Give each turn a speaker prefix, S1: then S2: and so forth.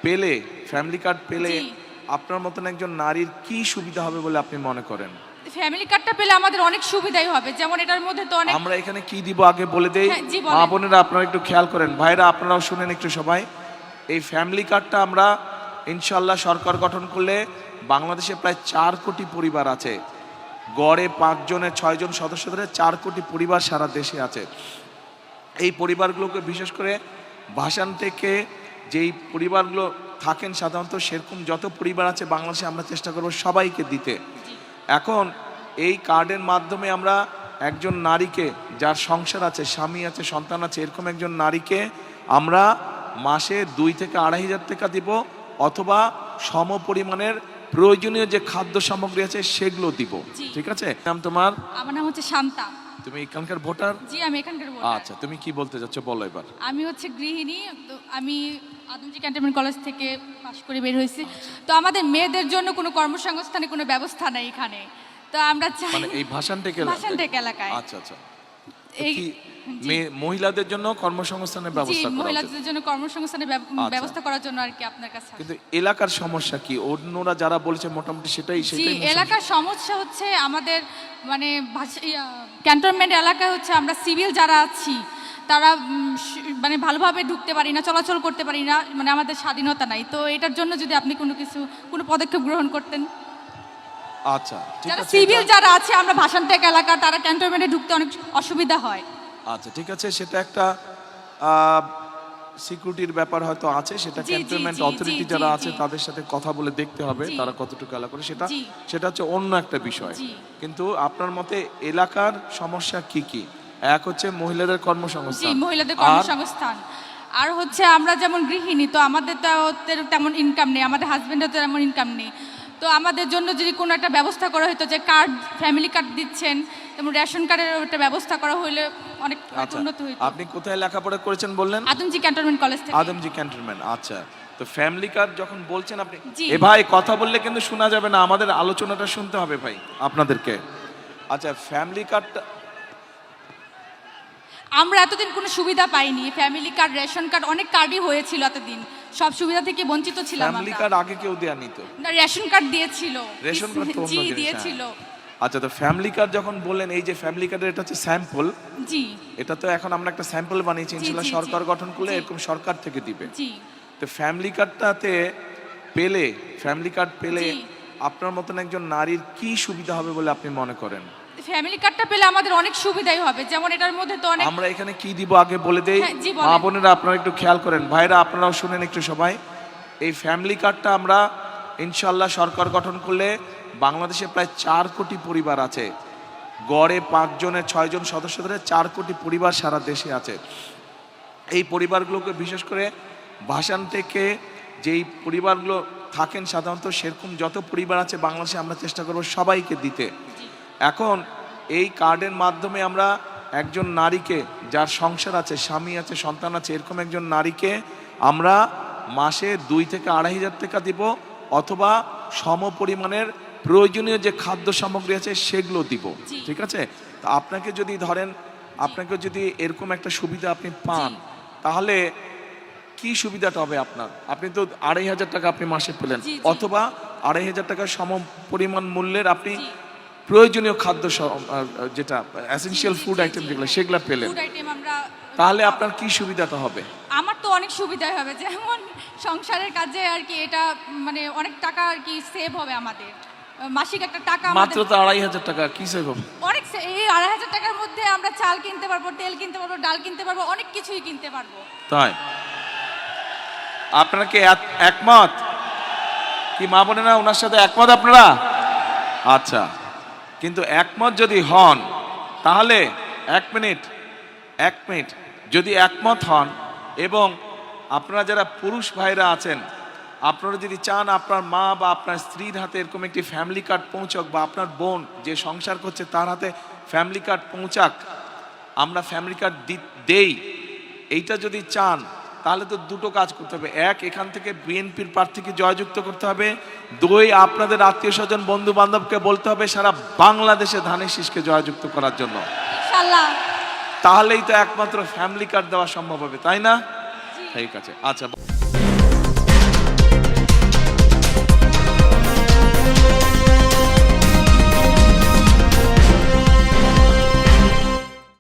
S1: পেলে, family card পেলে আপনার মতন একজন নারীর কি সুবিধা হবে বলে আপনি মনে করেন?
S2: ফ্যামিলি কার্ডটা পেলে আমাদের অনেক সুবিধাই হবে, যেমন এটার মধ্যে তো অনেক।
S1: আমরা এখানে কি দিব আগে বলে দেই,
S2: হ্যাঁ,
S1: মা বোনেরা আপনারা একটু খেয়াল করেন, ভাইরা আপনারাও শুনেন একটু সবাই। এই ফ্যামিলি কার্ডটা আমরা ইনশাল্লাহ সরকার গঠন করলে বাংলাদেশে প্রায় 4 কোটি পরিবার আছে, গড়ে 5 জনের 6 জন সদস্য ধরে 4 কোটি পরিবার সারা দেশে আছে। এই পরিবারগুলোকে বিশেষ করে ভাষান থেকে যেই পরিবারগুলো থাকেন সাধারণত সেরকম যত পরিবার আছে বাংলাদেশে আমরা চেষ্টা করব সবাইকে দিতে। এখন এই কার্ডের মাধ্যমে আমরা একজন নারীকে, যার সংসার আছে, স্বামী আছে, সন্তান আছে, এরকম একজন নারীকে আমরা মাসে 2 থেকে 2,500 টাকা দিব, অথবা সম পরিমাণের প্রয়োজনীয় যে খাদ্য সামগ্রী আছে সেগুলো দিব। ঠিক আছে? নাম তোমার?
S2: আমার নাম হচ্ছে শান্তা।
S1: তুমি এখানকার ভোটার?
S2: জি, আমি এখানকার ভোটার।
S1: আচ্ছা, তুমি কি বলতে যাচ্ছ বলো এবার।
S2: আমি হচ্ছে গৃহিণী, তো আমি আদমজি ক্যান্টনমেন্ট কলেজ থেকে পাশ করে বের হয়েছি। তো আমাদের মেয়েদের জন্য কোনো কর্মসংস্থানের কোনো ব্যবস্থা নেই এখানে, তো আমরা চাই
S1: মানে এই ভাষানটেক
S2: এলাকায়।
S1: আচ্ছা আচ্ছা, মহিলাদের জন্য কর্মসংস্থানের ব্যবস্থা করা,
S2: মহিলাদের জন্য কর্মসংস্থানের ব্যবস্থা করার জন্য আর কি আপনার কাছে।
S1: কিন্তু এলাকার সমস্যা কি? অন্যরা যারা বলেছে মোটামুটি সেটাই
S2: এলাকার সমস্যা হচ্ছে আমাদের মানে ক্যান্টনমেন্ট এলাকায় হচ্ছে আমরা সিভিল যারা আছি তারা মানে ভালোভাবে ঢুকতে পারি না, চলাচল করতে পারি না, মানে আমাদের স্বাধীনতা নাই। তো এটার জন্য যদি আপনি কোনো পদক্ষেপ গ্রহণ করতেন।
S1: আচ্ছা, ঠিক আছে।
S2: সিভিল যারা আছে আমরা ভাষানটেক এলাকা, তারা ক্যান্টনমেন্টে ঢুকতে অনেক অসুবিধা হয়।
S1: আচ্ছা, ঠিক আছে, সেটা একটা সিকিউরিটির ব্যাপার হয়তো আছে, সেটা ক্যান্টনমেন্ট অথরিটি যারা আছে তাদের সাথে কথা বলে দেখতে হবে তারা কতটুকু এলাকা করে, সেটা হচ্ছে অন্য একটা বিষয়। কিন্তু আপনার মতে এলাকার সমস্যা কি কি? এক হচ্ছে মহিলাদের কর্মসংস্থান,
S2: মহিলাদের কর্মসংস্থান, আর হচ্ছে আমরা যেমন গৃহিণী, তো আমাদের তো তেমন ইনকাম নেই, আমাদের হাজবেন্ডের তেমন ইনকাম নেই। তো আমাদের জন্য যদি কোনো একটা ব্যবস্থা করা হতো, যে কার্ড, ফ্যামিলি কার্ড দিচ্ছেন, যেমন রেশন কার্ডের একটা ব্যবস্থা করা হলে অনেক উন্নত হতো।
S1: আপনি কোথায় লেখাপড়া করেছেন বললেন?
S2: আদমজি ক্যান্টনমেন্ট কলেজ থেকে।
S1: আদমজি ক্যান্টনমেন্ট, আচ্ছা। তো ফ্যামিলি কার্ড যখন বলছেন আপনি, ভাই কথা বললে কিন্তু শোনা যাবে না, আমাদের আলোচনাটা শুনতে হবে ভাই আপনাদেরকে। আচ্ছা, ফ্যামিলি কার্ডটা
S2: আমরা এতদিন কোনো সুবিধা পাইনি। ফ্যামিলি কার্ড, রেশন কার্ড, অনেক কার্ডই হয়েছিল এতদিন, সব সুবিধা থেকে বঞ্চিত ছিলাম।
S1: ফ্যামিলি কার্ড আগে কেউ দেয়নি তো?
S2: না, রেশন কার্ড দিয়েছিল।
S1: রেশন কার্ড তো অন্য জিনিস
S2: দিয়েছিল।
S1: আচ্ছা, তো ফ্যামিলি কার্ড যখন বললেন, এই যে ফ্যামিলি কার্ডের এটা হচ্ছে স্যাম্পল।
S2: জি,
S1: এটা তো এখন আমরা একটা স্যাম্পল বানিয়েছি, ইনশাআল্লাহ সরকার গঠন করলে এরকম সরকার থেকে দিবে।
S2: জি।
S1: তো ফ্যামিলি কার্ডটাতে পেলে, ফ্যামিলি কার্ড পেলে আপনার মতন একজন নারীর কি সুবিধা হবে বলে আপনি মনে করেন?
S2: ফ্যামিলি কার্ডটা পেলে আমাদের অনেক সুবিধাই হবে, যেমন এটার মধ্যে তো অনেক।
S1: আমরা এখানে কি দিব আগে বলে দেই, মা বোনেরা আপনারা একটু খেয়াল করেন, ভাইরা আপনারাও শুনেন একটু সবাই। এই ফ্যামিলি কার্ডটা আমরা ইনশাআল্লাহ সরকার গঠন করলে বাংলাদেশে প্রায় 4 কোটি পরিবার আছে, গড়ে 5 জনের 6 জন সদস্য ধরে 4 কোটি পরিবার সারা দেশে আছে। এই পরিবারগুলোকে বিশেষ করে ভাষান থেকে যেই পরিবারগুলো থাকেন সাধারণত সেরকম যত পরিবার আছে বাংলাদেশে আমরা চেষ্টা করব সবাইকে দিতে। এখন এই কার্ডের মাধ্যমে আমরা একজন নারীকে, যার সংসার আছে, স্বামী আছে, সন্তান আছে, এরকম একজন নারীকে আমরা মাসে 2 থেকে 2,500 টাকা দিব, অথবা সম পরিমাণের প্রয়োজনীয় যে খাদ্য সামগ্রী আছে সেগুলো দিব। ঠিক আছে? তো আপনাকে যদি ধরেন, আপনাকে যদি এরকম একটা সুবিধা আপনি পান, তাহলে কি সুবিধাটা হবে আপনার? আপনি তো 2,500 টাকা আপনি মাসে পেলেন, অথবা 2,500 টাকা সম পরিমাণ মূল্যের আপনি প্রয়োজনীয় খাদ্য, যেটা এসেনশিয়াল ফুড আইটেম যেগুলো, সেগুলো পেলেন, তাহলে আপনার কি সুবিধাটা হবে?
S2: আমার তো অনেক সুবিধাই হবে, যেমন সংসারের কাজে আর কি, এটা মানে অনেক টাকা আর কি সেভ হবে আমাদের। মাসিক একটা টাকা,
S1: মাত্র তো 2,500 টাকা, কি সেভ হবে?
S2: অনেক। এই 2,500 টাকার মধ্যে আমরা চাল কিনতে পারবো, তেল কিনতে পারবো, ডাল কিনতে পারবো, অনেক কিছুই কিনতে পারবো।
S1: তাই আপনারা কি একমত? কি মা বোনেরা ওনার সাথে একমত আপনারা? আচ্ছা, কিন্তু একমত যদি হন তাহলে এক মিনিট যদি একমত হন, এবং আপনারা যারা পুরুষ ভাইরা আছেন, আপনারা যদি চান আপনার মা বা আপনার স্ত্রীর হাতে এরকম একটি ফ্যামিলি কার্ড পৌঁছক, বা আপনার বোন যে সংসার করছে তার হাতে ফ্যামিলি কার্ড পৌঁছাক, আমরা ফ্যামিলি কার্ড দেই, এইটা যদি চান তাহলে তো দুটো কাজ করতে হবে। এক, এখান থেকে বিএনপির প্রার্থীকে জয়যুক্ত করতে হবে। 2, আপনাদের আত্মীয় স্বজন, বন্ধু বান্ধবকে বলতে হবে সারা বাংলাদেশে ধানের শীষকে জয়যুক্ত করার জন্য।
S2: ইনশাআল্লাহ,
S1: তাহলেই তো একমাত্র ফ্যামিলি কার্ড দেওয়া সম্ভব হবে, তাই না? ঠিক আছে, আচ্ছা।